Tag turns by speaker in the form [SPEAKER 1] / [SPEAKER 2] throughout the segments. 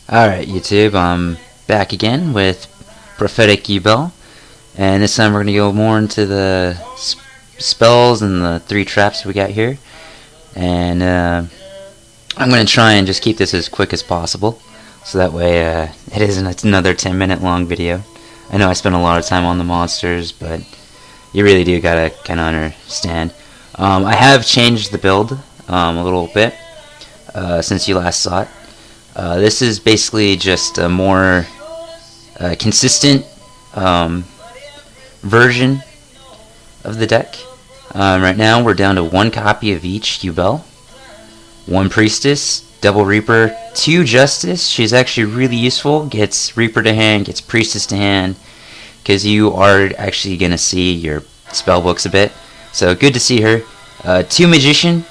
[SPEAKER 1] Alright, YouTube, I'm back again with Prophetic Yubel, and this time we're going to go more into the spells and the 3 traps we got here, and I'm going to try and just keep this as quick as possible, so that way it isn't another 10-minute long video. I know I spent a lot of time on the monsters, but you really do gotta kind of understand. I have changed the build a little bit since you last saw it. This is basically just a more consistent version of the deck. Right now we're down to 1 copy of each Yubel, 1 Priestess, Double Reaper, 2 Justice. She's actually really useful. Gets Reaper to hand, gets Priestess to hand, because you are actually going to see your spellbooks a bit. So good to see her. 2 Magician.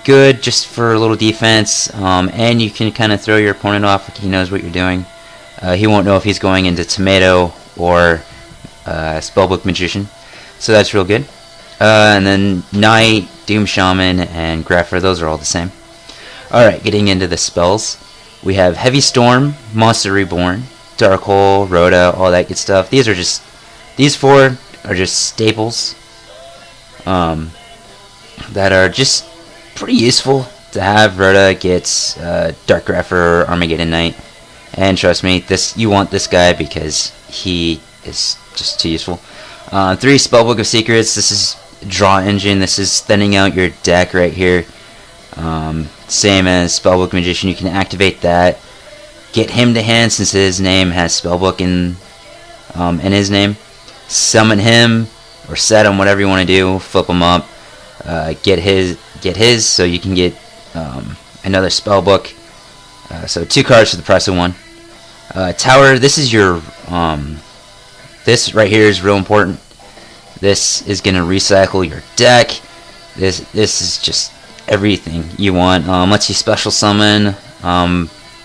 [SPEAKER 1] Good just for a little defense, and you can kind of throw your opponent off if he knows what you're doing. He won't know if he's going into Tomato or Spellbook Magician, so that's real good. And then Knight, Doom Shaman, and Grepher, those are all the same. Alright, getting into the spells. We have Heavy Storm, Monster Reborn, Dark Hole, Rhoda, all that good stuff. These 4 are just staples that are just pretty useful to have. Rhoda gets Dark Grepher, Armageddon Knight, and trust me, you want this guy because he is just too useful. 3 Spellbook of Secrets. This is draw engine. This is thinning out your deck right here. Same as Spellbook Magician. You can activate that. Get him to hand since his name has Spellbook in his name. Summon him or set him, whatever you want to do. Flip him up. Get his so you can get another Spellbook. So 2 cards for the price of 1. Tower. This is your this right here is real important. This is gonna recycle your deck. This is just everything you want. Lets you special summon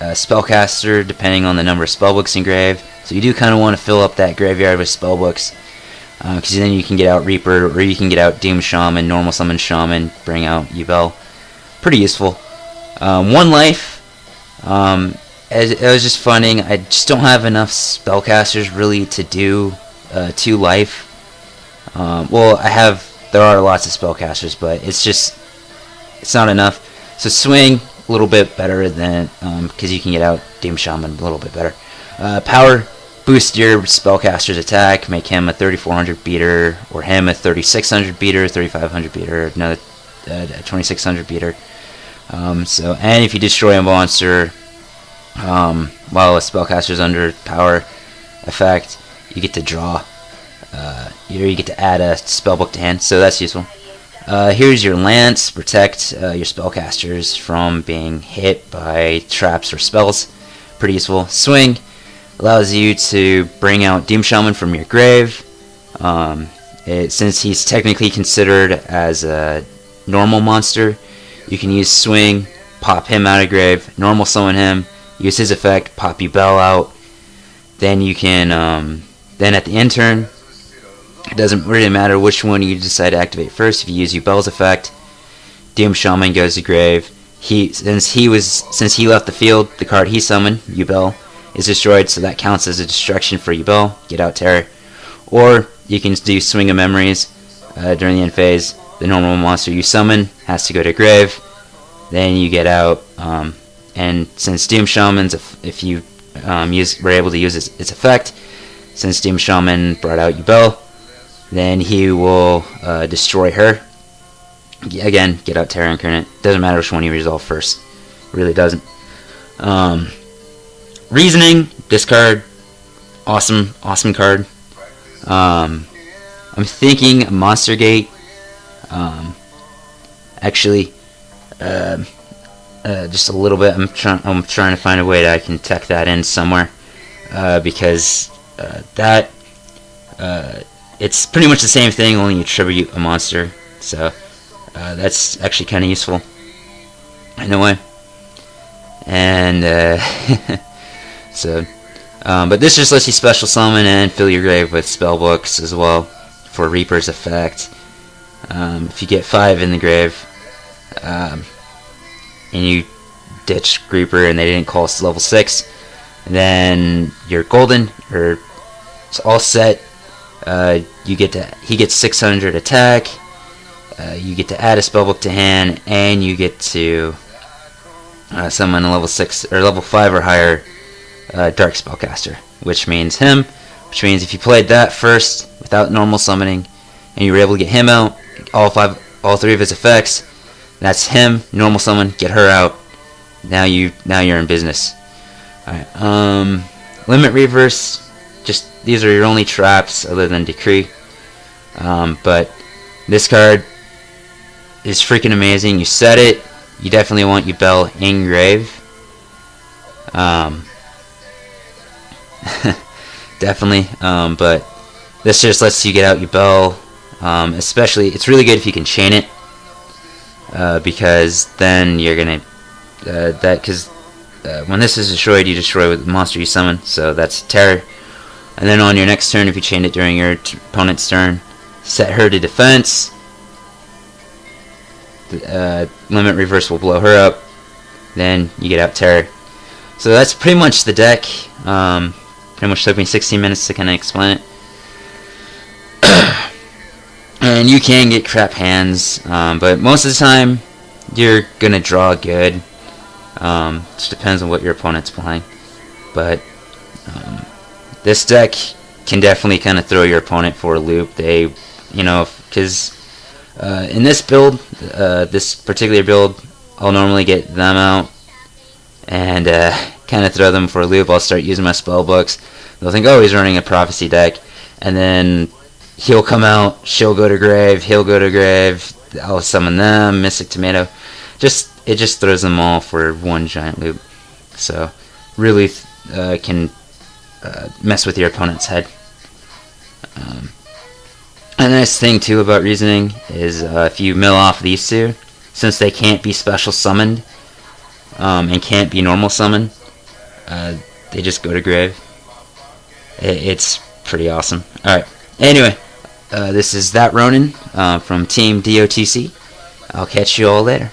[SPEAKER 1] a spellcaster depending on the number of spellbooks engraved. So you do kind of want to fill up that graveyard with spellbooks, because then you can get out Reaper, or you can get out Doom Shaman, Normal Summon Shaman, bring out Yubel. Pretty useful. 1 life. It was just funding. I just don't have enough spellcasters really to do 2 life. Well, there are lots of spellcasters, but it's not enough. So swing a little bit better than, because you can get out Doom Shaman a little bit better. Power, boost your spellcaster's attack, make him a 3400 beater, or him a 3600 beater, 3500 beater, another 2600 beater. And if you destroy a monster while a spellcaster's under power effect, you get to draw. You get to add a spellbook to hand, so that's useful. Here's your Lance. Protect your spellcasters from being hit by traps or spells. Pretty useful. Swing allows you to bring out Doom Shaman from your grave. Since he's technically considered as a normal monster, you can use Swing, pop him out of grave, normal summon him, use his effect, pop Yubel out. Then you can, then at the end turn, it doesn't really matter which one you decide to activate first. If you use Yubel's effect, Doom Shaman goes to grave. Since he left the field, the card he summoned, Yubel, is destroyed, so that counts as a destruction for Yubel. Get out Terror. Or you can do Swing of Memories during the end phase. The normal monster you summon has to go to grave. Then you get out, and since Doom Shaman's, if you were able to use its effect, since Doom Shaman brought out Yubel, then he will destroy her. Again, get out Terra Incarnate. Doesn't matter which one you resolve first. Really doesn't. Reasoning. This card. Awesome card. I'm thinking Monster Gate. Actually, just a little bit. I'm trying to find a way that I can tuck that in somewhere, because it's pretty much the same thing, only you tribute a monster. So that's actually kind of useful in a way. And but this just lets you special summon and fill your grave with spellbooks as well for Reaper's effect. If you get 5 in the grave, and you ditch Creeper and they didn't call us level 6, then you're golden. You're all set. He gets 600 attack. You get to add a spellbook to hand, and you get to summon a level 6 or level 5 or higher dark spellcaster, which means if you played that first without normal summoning, and you were able to get him out, all 3 of his effects, that's him. Normal summon, get her out. Now you're in business. All right. Limit Reverse. Just these are your only traps other than Decree. But this card is freaking amazing. You set it. You definitely want Yubel in grave. Definitely. But this just lets you get out Yubel. Especially, it's really good if you can chain it. Because then you're gonna when this is destroyed, you destroy with the monster you summon. So that's terror. And then on your next turn, if you chain it during your opponent's turn, set her to defense. Limit Reverse will blow her up. Then you get out terror. So that's pretty much the deck. Pretty much took me 16 minutes to kind of explain it. And you can get crap hands, but most of the time you're gonna draw good. Just depends on what your opponent's playing. But this deck can definitely kind of throw your opponent for a loop. Because in this build, this particular build, I'll normally get them out and kind of throw them for a loop. I'll start using my spell books. They'll think, oh, he's running a prophecy deck, and then he'll come out, she'll go to grave, he'll go to grave, I'll summon them, Mystic Tomato. It just throws them all for one giant loop. So really can mess with your opponent's head. A nice thing too about reasoning is if you mill off these two, since they can't be special summoned and can't be normal summoned, they just go to grave. It's pretty awesome. Alright, anyway, this is That Ronin from Team DOTC. I'll catch you all later.